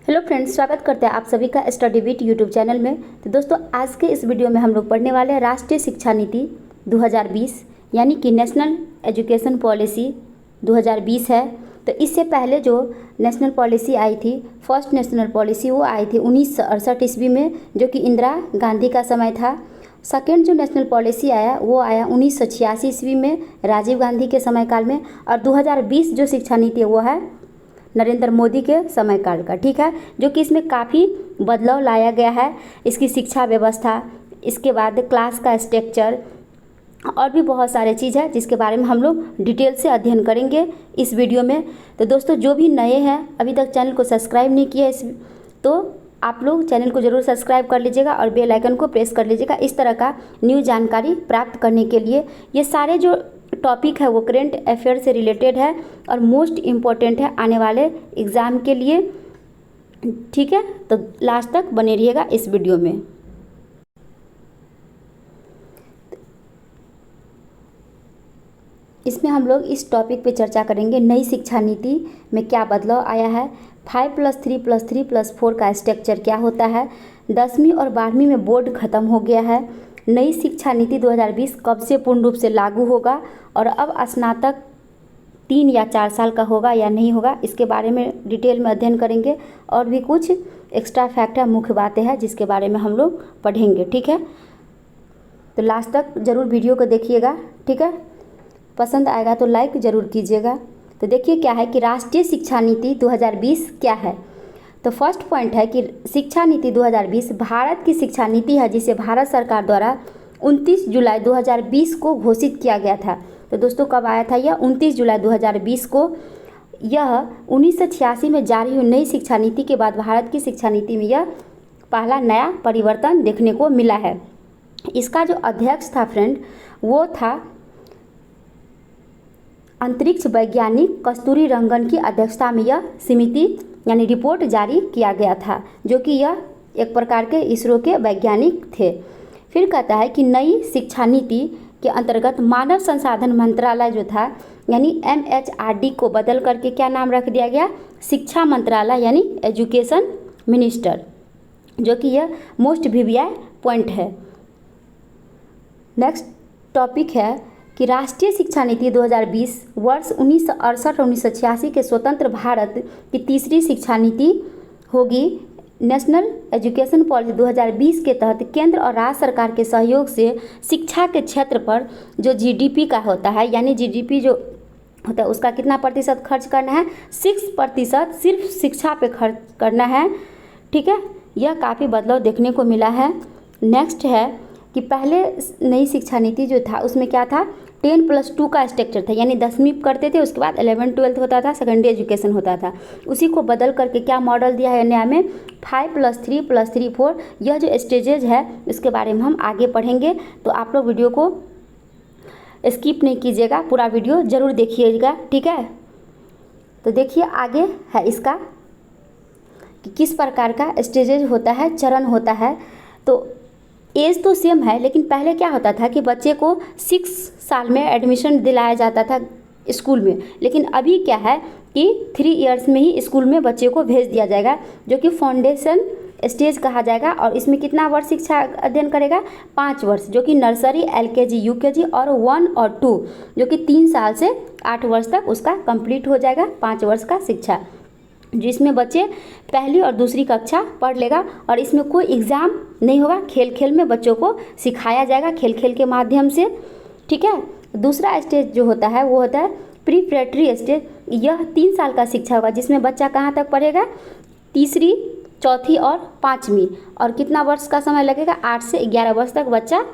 Hello friends, स्वागत करते हैं आप सभी का स्टडी विद यूट्यूब चैनल में। तो दोस्तों, आज के इस वीडियो में हम लोग पढ़ने वाले हैं राष्ट्रीय शिक्षा नीति 2020 यानी कि नेशनल एजुकेशन पॉलिसी 2020 है। तो इससे पहले जो नेशनल पॉलिसी आई थी, फर्स्ट नेशनल पॉलिसी, वो आई थी 1968 ईस्वी में, जो कि इंदिरा गांधी का समय था। सेकेंड जो नेशनल पॉलिसी आया वो आया 1986 ईस्वी में, राजीव गांधी के समय काल में। और 2020 जो शिक्षा नीति है वो है नरेंद्र मोदी के समय काल का, ठीक है, जो कि इसमें काफ़ी बदलाव लाया गया है। इसकी शिक्षा व्यवस्था, इसके बाद क्लास का स्ट्रक्चर और भी बहुत सारे चीज़ है जिसके बारे में हम लोग डिटेल से अध्ययन करेंगे इस वीडियो में। तो दोस्तों, जो भी नए हैं, अभी तक चैनल को सब्सक्राइब नहीं किया तो आप लोग चैनल को ज़रूर सब्सक्राइब कर लीजिएगा और बेल आइकन को प्रेस कर लीजिएगा इस तरह का न्यू जानकारी प्राप्त करने के लिए। ये सारे जो टॉपिक है वो करेंट अफेयर से रिलेटेड है और मोस्ट इम्पॉर्टेंट है आने वाले एग्ज़ाम के लिए, ठीक है। तो लास्ट तक बने रहिएगा इस वीडियो में। इसमें हम लोग इस टॉपिक पे चर्चा करेंगे, नई शिक्षा नीति में क्या बदलाव आया है, 5+3+3+4 का स्ट्रक्चर क्या होता है, 10वीं और 12वीं में बोर्ड खत्म हो गया है, नई शिक्षा नीति 2020 कब से पूर्ण रूप से लागू होगा और अब स्नातक 3 या 4 साल का होगा या नहीं होगा, इसके बारे में डिटेल में अध्ययन करेंगे। और भी कुछ एक्स्ट्रा फैक्ट है, मुख्य बातें हैं जिसके बारे में हम लोग पढ़ेंगे, ठीक है। तो लास्ट तक ज़रूर वीडियो को देखिएगा, ठीक है। पसंद आएगा तो लाइक ज़रूर कीजिएगा। तो देखिए क्या है कि राष्ट्रीय शिक्षा नीति 2020 क्या है। तो फर्स्ट पॉइंट है कि शिक्षा नीति 2020 भारत की शिक्षा नीति है जिसे भारत सरकार द्वारा 29 जुलाई 2020 को घोषित किया गया था। तो दोस्तों, कब आया था यह? 29 जुलाई 2020 को। यह 1986 में जारी हुई नई शिक्षा नीति के बाद भारत की शिक्षा नीति में यह पहला नया परिवर्तन देखने को मिला है। इसका जो अध्यक्ष था फ्रेंड, वो था अंतरिक्ष वैज्ञानिक कस्तूरी रंगन की अध्यक्षता में यह समिति यानी रिपोर्ट जारी किया गया था, जो कि यह एक प्रकार के इसरो के वैज्ञानिक थे। फिर कहता है कि नई शिक्षा नीति के अंतर्गत मानव संसाधन मंत्रालय जो था यानी MHRD को बदल करके क्या नाम रख दिया गया? शिक्षा मंत्रालय यानी एजुकेशन मिनिस्टर, जो कि यह मोस्ट VVI पॉइंट है। नेक्स्ट टॉपिक है कि राष्ट्रीय शिक्षा नीति 2020 वर्ष 1968 और 1986 के स्वतंत्र भारत की तीसरी शिक्षा नीति होगी। नेशनल एजुकेशन पॉलिसी 2020 के तहत केंद्र और राज्य सरकार के सहयोग से शिक्षा के क्षेत्र पर जो GDP का होता है, यानी GDP जो होता है उसका कितना प्रतिशत खर्च करना है? 6% सिर्फ शिक्षा पे खर्च करना है, ठीक है। यह काफ़ी बदलाव देखने को मिला है। नेक्स्ट है कि पहले नई शिक्षा नीति जो था उसमें क्या था? 10+2 का स्ट्रक्चर था, यानी 10वीं करते थे, उसके बाद 11-12 होता था, सेकेंडरी एजुकेशन होता था। उसी को बदल करके क्या मॉडल दिया है नया में? 5+3+3+4। यह जो स्टेजेज है उसके बारे में हम आगे पढ़ेंगे, तो आप लोग वीडियो को स्किप नहीं कीजिएगा, पूरा वीडियो ज़रूर देखिएगा, ठीक है। तो देखिए आगे है इसका कि किस प्रकार का स्टेजेज होता है, चरण होता है। तो एज तो सेम है, लेकिन पहले क्या होता था कि बच्चे को 6 साल में एडमिशन दिलाया जाता था स्कूल में, लेकिन अभी क्या है कि 3 इयर्स में ही स्कूल में बच्चे को भेज दिया जाएगा, जो कि फाउंडेशन स्टेज कहा जाएगा। और इसमें कितना वर्ष शिक्षा अध्ययन करेगा? 5 वर्ष, जो कि नर्सरी, LKG, UKG और 1 और 2, जो कि 3 साल से 8 वर्ष तक उसका कंप्लीट हो जाएगा 5 वर्ष का शिक्षा, जिसमें बच्चे पहली और दूसरी कक्षा पढ़ लेगा। और इसमें कोई एग्ज़ाम नहीं होगा, खेल खेल में बच्चों को सिखाया जाएगा, खेल खेल के माध्यम से, ठीक है। दूसरा स्टेज जो होता है वो होता है प्रीपरेटरी स्टेज। यह 3 साल का शिक्षा होगा जिसमें बच्चा कहाँ तक पढ़ेगा? तीसरी, चौथी और 5वीं। और कितना वर्ष का समय लगेगा? 8 से 11 वर्ष तक बच्चा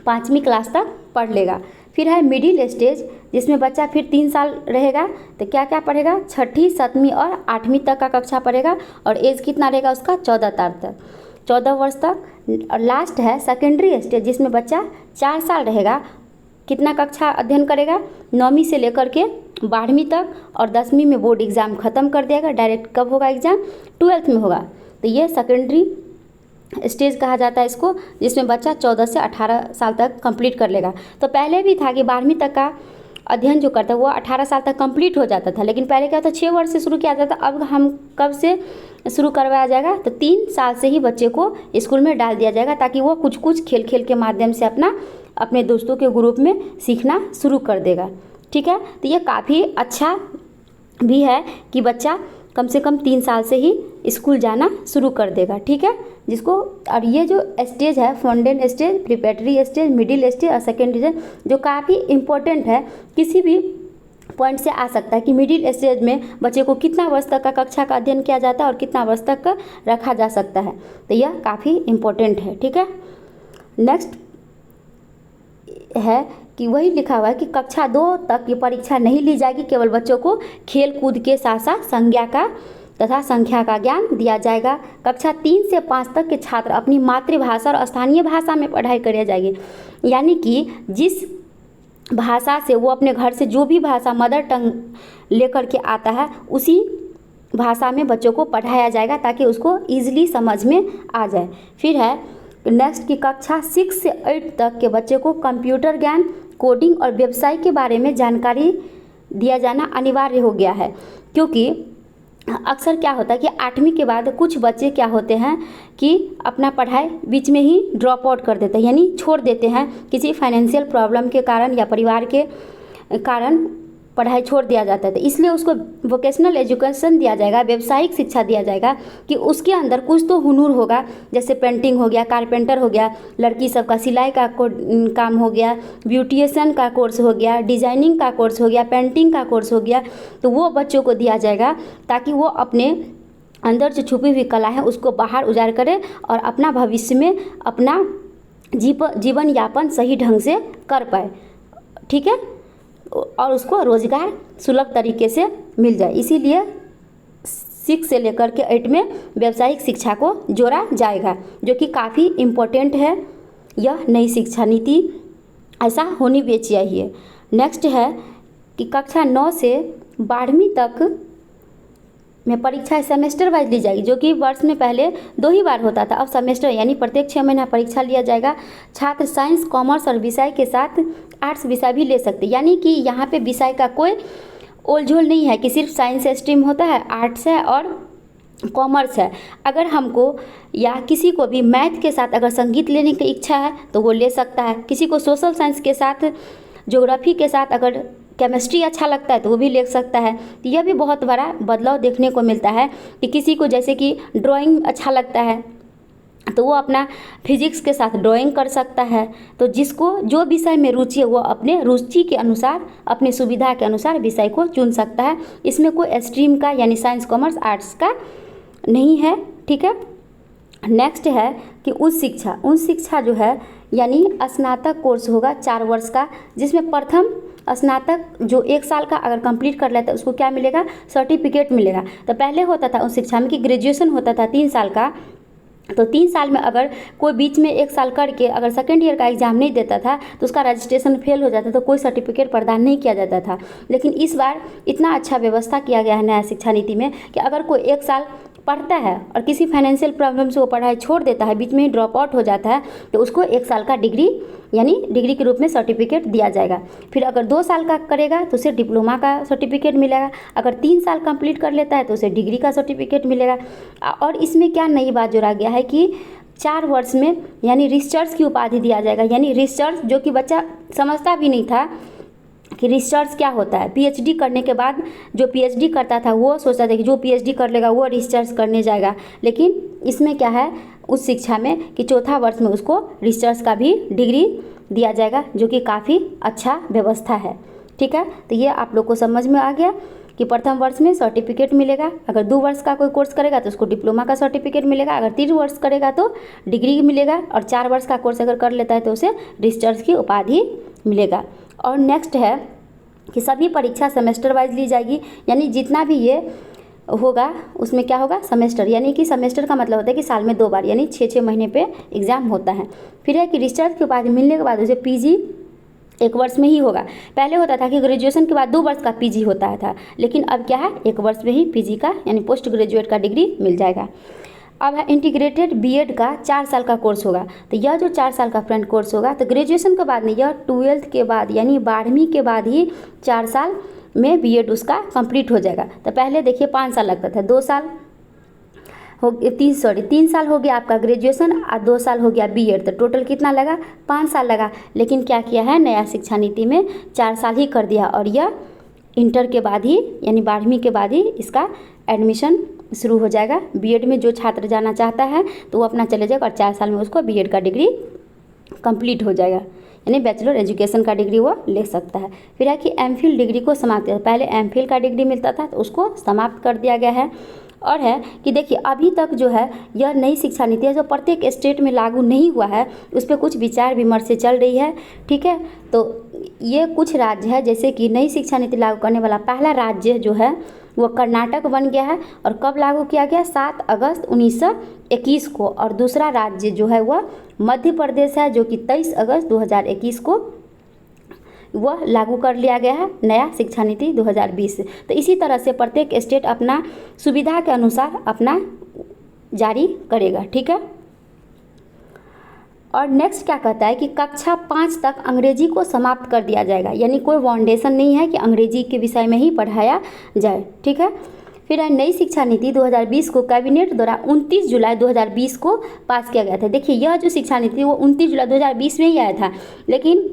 5वीं क्लास तक पढ़ लेगा। फिर है मिडिल स्टेज, जिसमें बच्चा फिर 3 साल रहेगा, तो क्या क्या पढ़ेगा? 6ठी, 7वीं और 8वीं तक का कक्षा पढ़ेगा। और एज कितना रहेगा उसका? 14 वर्ष तक। और लास्ट है सेकेंडरी स्टेज, जिसमें बच्चा 4 साल रहेगा। कितना कक्षा अध्ययन करेगा? 9वीं से लेकर के 12वीं तक, और 10वीं में बोर्ड एग्ज़ाम ख़त्म कर देगा। डायरेक्ट कब होगा एग्ज़ाम? 12th में होगा। तो ये सेकेंडरी स्टेज कहा जाता है इसको, जिसमें बच्चा 14 से 18 साल तक कंप्लीट कर लेगा। तो पहले भी था कि 12वीं तक का अध्ययन जो करता है वो 18 साल तक कंप्लीट हो जाता था, लेकिन पहले क्या था 6 वर्ष से शुरू किया जाता था। अब हम कब से शुरू करवाया जाएगा, तो 3 साल से ही बच्चे को स्कूल में डाल दिया जाएगा, ताकि वो कुछ कुछ खेल खेल के माध्यम से अपने दोस्तों के ग्रुप में सीखना शुरू कर देगा। ठीक है, तो ये काफ़ी अच्छा भी है कि बच्चा कम से कम 3 साल से ही स्कूल जाना शुरू कर देगा। ठीक है, जिसको और ये जो स्टेज है, foundation stage, preparatory stage, middle stage और सेकेंडरी स्टेज, जो काफ़ी इम्पोर्टेंट है, किसी भी पॉइंट से आ सकता है कि मिडिल स्टेज में बच्चे को कितना वर्ष तक का कक्षा का अध्ययन किया जाता है और कितना वर्ष तक का रखा जा सकता है, तो यह काफ़ी इम्पोर्टेंट है। ठीक है, नेक्स्ट है कि वही लिखा हुआ है कि कक्षा 2 तक की परीक्षा नहीं ली जाएगी, केवल बच्चों को खेल कूद के साथ साथ संज्ञा का तथा संख्या का ज्ञान दिया जाएगा। कक्षा 3 से 5 तक के छात्र अपनी मातृभाषा और स्थानीय भाषा में पढ़ाई करी जाएगी, यानी कि जिस भाषा से वो अपने घर से जो भी भाषा मदर टंग लेकर के आता है उसी भाषा में बच्चों को पढ़ाया जाएगा, ताकि उसको ईजिली समझ में आ जाए। फिर है नेक्स्ट की कक्षा 6 से 8 तक के बच्चे को कंप्यूटर ज्ञान, कोडिंग और व्यवसाय के बारे में जानकारी दिया जाना अनिवार्य हो गया है, क्योंकि अक्सर क्या होता है कि 8वीं के बाद कुछ बच्चे क्या होते हैं कि अपना पढ़ाई बीच में ही ड्रॉप आउट कर देते हैं, यानी छोड़ देते हैं किसी फाइनेंशियल प्रॉब्लम के कारण या परिवार के कारण पढ़ाई छोड़ दिया जाता है। तो इसलिए उसको वोकेशनल एजुकेशन दिया जाएगा, व्यावसायिक शिक्षा दिया जाएगा कि उसके अंदर कुछ तो हुनर होगा, जैसे पेंटिंग हो गया, कारपेंटर हो गया, लड़की सब का सिलाई का काम हो गया, ब्यूटिशियन का कोर्स हो गया, डिजाइनिंग का कोर्स हो गया, पेंटिंग का कोर्स हो गया, तो वो बच्चों को दिया जाएगा ताकि वो अपने अंदर जो छुपी हुई कला है उसको बाहर उजागर करे और अपना भविष्य में अपना जीवन यापन सही ढंग से कर पाए। ठीक है, और उसको रोज़गार सुलभ तरीके से मिल जाए, इसीलिए 6 से लेकर के 8 में व्यावसायिक शिक्षा को जोड़ा जाएगा, जो कि काफ़ी इम्पोर्टेंट है। यह नई शिक्षा नीति ऐसा होनी भी चाहिए। नेक्स्ट है कि कक्षा 9 से 12वीं तक में परीक्षा सेमेस्टर वाइज ली जाएगी, जो कि वर्ष में पहले 2 ही बार होता था, अब सेमेस्टर यानी प्रत्येक 6 महीना परीक्षा लिया जाएगा। छात्र साइंस, कॉमर्स और विषय के साथ आर्ट्स विषय भी ले सकते, यानी कि यहाँ पे विषय का कोई ओलझोल नहीं है कि सिर्फ साइंस स्ट्रीम होता है, आर्ट्स है और कॉमर्स है। अगर हमको या किसी को भी मैथ के साथ अगर संगीत लेने की इच्छा है तो वो ले सकता है, किसी को सोशल साइंस के साथ, ज्योग्राफी के साथ अगर केमिस्ट्री अच्छा लगता है तो वो भी ले सकता है। तो यह भी बहुत बड़ा बदलाव देखने को मिलता है कि किसी को जैसे कि ड्राइंग अच्छा लगता है तो वो अपना फिजिक्स के साथ ड्राइंग कर सकता है। तो जिसको जो विषय में रुचि है वो अपने रुचि के अनुसार, अपने सुविधा के अनुसार विषय को चुन सकता है। इसमें कोई स्ट्रीम का यानी साइंस, कॉमर्स, आर्ट्स का नहीं है। ठीक है, नेक्स्ट है कि उच्च शिक्षा जो है यानी स्नातक कोर्स होगा 4 वर्ष का, जिसमें प्रथम स्नातक जो 1 साल का अगर कंप्लीट कर लेता है उसको क्या मिलेगा, सर्टिफिकेट मिलेगा। तो पहले होता था उस शिक्षा में कि ग्रेजुएशन होता था 3 साल का, तो 3 साल में अगर कोई बीच में 1 साल करके अगर सेकेंड ईयर का एग्ज़ाम नहीं देता था तो उसका रजिस्ट्रेशन फेल हो जाता, तो कोई सर्टिफिकेट प्रदान नहीं किया जाता था। लेकिन इस बार इतना अच्छा व्यवस्था किया गया है नया शिक्षा नीति में कि अगर कोई 1 साल पढ़ता है और किसी फाइनेंशियल प्रॉब्लम से वो पढ़ाई छोड़ देता है, बीच में ही ड्रॉप आउट हो जाता है, तो उसको 1 साल का डिग्री यानी डिग्री के रूप में सर्टिफिकेट दिया जाएगा। फिर अगर 2 साल का करेगा तो उसे डिप्लोमा का सर्टिफिकेट मिलेगा, अगर 3 साल कंप्लीट कर लेता है तो उसे डिग्री का सर्टिफिकेट मिलेगा। और इसमें क्या नई बात जोड़ा गया है कि 4 वर्ष में यानी रिसर्च की उपाधि दिया जाएगा, यानी रिसर्च जो कि बच्चा समझता भी नहीं था कि रिसर्च क्या होता है। पीएचडी करने के बाद जो पीएचडी करता था वो सोचता था कि जो पीएचडी कर लेगा वो रिसर्च करने जाएगा, लेकिन इसमें क्या है उस शिक्षा में कि 4था वर्ष में उसको रिसर्च का भी डिग्री दिया जाएगा, जो कि काफ़ी अच्छा व्यवस्था है। ठीक है, तो ये आप लोग को समझ में आ गया कि प्रथम वर्ष में सर्टिफिकेट मिलेगा, अगर 2 वर्ष का कोई कोर्स करेगा तो उसको डिप्लोमा का सर्टिफिकेट मिलेगा, अगर 3 वर्ष करेगा तो डिग्री मिलेगा, और 4 वर्ष का कोर्स अगर कर लेता है तो उसे रिसर्च की उपाधि मिलेगा। और नेक्स्ट है कि सभी परीक्षा सेमेस्टर वाइज ली जाएगी, यानी जितना भी ये होगा उसमें क्या होगा, सेमेस्टर, यानी कि सेमेस्टर का मतलब होता है कि साल में 2 बार यानी 6-6 महीने पे एग्ज़ाम होता है। फिर है कि रिसर्च की उपाधि मिलने के बाद उसे पीजी 1 वर्ष में ही होगा। पहले होता था कि ग्रेजुएशन के बाद 2 वर्ष का पीजी होता था, लेकिन अब क्या है 1 वर्ष में ही पीजी का यानी पोस्ट ग्रेजुएट का डिग्री मिल जाएगा। अब है इंटीग्रेटेड बीएड का 4 साल का कोर्स होगा। तो यह जो 4 साल का फ्रेंड कोर्स होगा तो ग्रेजुएशन के बाद नहीं, यह 12th के बाद यानी 12वीं के बाद ही 4 साल में बीएड उसका कंप्लीट हो जाएगा। तो पहले देखिए 5 साल लगता था, 2 साल हो 3 साल हो गया आपका ग्रेजुएशन और 2 साल हो गया बीएड। तो टोटल कितना लगा, 5 साल लगा। लेकिन क्या किया है नया शिक्षा नीति में 4 साल ही कर दिया और यह इंटर के बाद ही यानी 12वीं के बाद ही इसका एडमिशन शुरू हो जाएगा। बीएड में जो छात्र जाना चाहता है तो वो अपना चले जाएगा और 4 साल में उसको बीएड का डिग्री कंप्लीट हो जाएगा, यानी बैचलर एजुकेशन का डिग्री वो ले सकता है। फिर है कि एमफिल डिग्री को समाप्त किया, पहले एमफिल का डिग्री मिलता था तो उसको समाप्त कर दिया गया है। और है कि देखिए अभी तक जो है यह नई शिक्षा नीति है जो प्रत्येक स्टेट में लागू नहीं हुआ है, उस पर कुछ विचार विमर्श से चल रही है, ठीक है। तो ये कुछ राज्य है जैसे कि नई शिक्षा नीति लागू करने वाला पहला राज्य जो है वो कर्नाटक बन गया है और कब लागू किया गया, 7 अगस्त 1921 को। और दूसरा राज्य जो है वह मध्य प्रदेश है जो कि 23 अगस्त 2021 को वह लागू कर लिया गया है नया शिक्षा नीति 2020। तो इसी तरह से प्रत्येक स्टेट अपना सुविधा के अनुसार अपना जारी करेगा, ठीक है। और नेक्स्ट क्या कहता है कि कक्षा 5 तक अंग्रेजी को समाप्त कर दिया जाएगा, यानी कोई फाउंडेशन नहीं है कि अंग्रेजी के विषय में ही पढ़ाया जाए, ठीक है। फिर है नई शिक्षा नीति 2020 को कैबिनेट द्वारा 29 जुलाई 2020 को पास किया गया था। देखिए यह जो शिक्षा नीति वो 29 जुलाई 2020 में ही आया था, लेकिन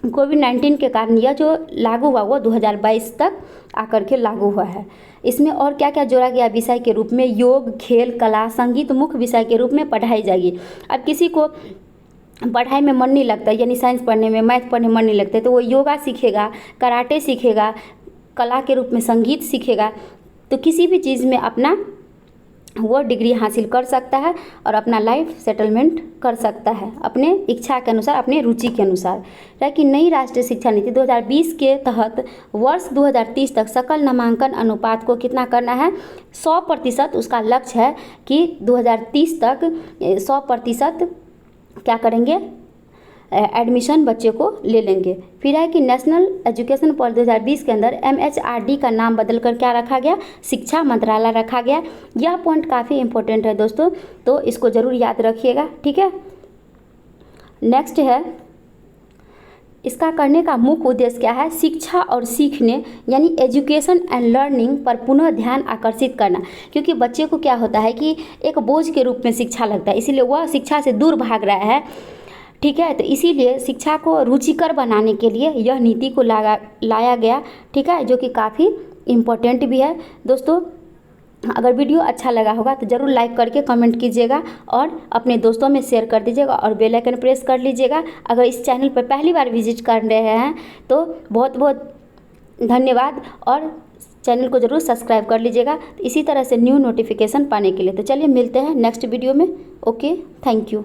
कोविड-19 के कारण यह जो लागू हुआ वो 2022 तक आकर के लागू हुआ है। इसमें और क्या क्या जोड़ा गया विषय के रूप में, योग, खेल, कला, संगीत मुख्य विषय के रूप में पढ़ाई जाएगी। अब किसी को पढ़ाई में मन नहीं लगता, यानी साइंस पढ़ने में, मैथ पढ़ने में मन नहीं लगता, तो वो योगा सीखेगा, कराटे सीखेगा, कला के रूप में संगीत सीखेगा। तो किसी भी चीज़ में अपना वो डिग्री हासिल कर सकता है और अपना लाइफ सेटलमेंट कर सकता है अपने इच्छा के अनुसार, अपने रुचि के अनुसार। ताकि नई राष्ट्रीय शिक्षा नीति 2020 के तहत वर्ष 2030 तक सकल नामांकन अनुपात को कितना करना है, 100%। उसका लक्ष्य है कि 2030 तक 100% क्या करेंगे, एडमिशन बच्चे को ले लेंगे। फिर है कि नेशनल एजुकेशन पॉलिसी 2020 के अंदर MHRD का नाम बदलकर क्या रखा गया, शिक्षा मंत्रालय रखा गया। यह पॉइंट काफ़ी इंपॉर्टेंट है दोस्तों, तो इसको ज़रूर याद रखिएगा, ठीक है। नेक्स्ट है इसका करने का मुख्य उद्देश्य क्या है, शिक्षा और सीखने यानी एजुकेशन एंड लर्निंग पर पुनः ध्यान आकर्षित करना। क्योंकि बच्चे को क्या होता है कि एक बोझ के रूप में शिक्षा लगता है, इसीलिए वह शिक्षा से दूर भाग रहा है, ठीक है। तो इसीलिए शिक्षा को रुचिकर बनाने के लिए यह नीति को लाया गया, ठीक है, जो कि काफ़ी इम्पोर्टेंट भी है। दोस्तों अगर वीडियो अच्छा लगा होगा तो ज़रूर लाइक करके कमेंट कीजिएगा और अपने दोस्तों में शेयर कर दीजिएगा और बेल आइकन प्रेस कर लीजिएगा। अगर इस चैनल पर पहली बार विजिट कर रहे हैं तो बहुत बहुत धन्यवाद और चैनल को ज़रूर सब्सक्राइब कर लीजिएगा इसी तरह से न्यू नोटिफिकेशन पाने के लिए। तो चलिए मिलते हैं नेक्स्ट वीडियो में। Okay, thank you.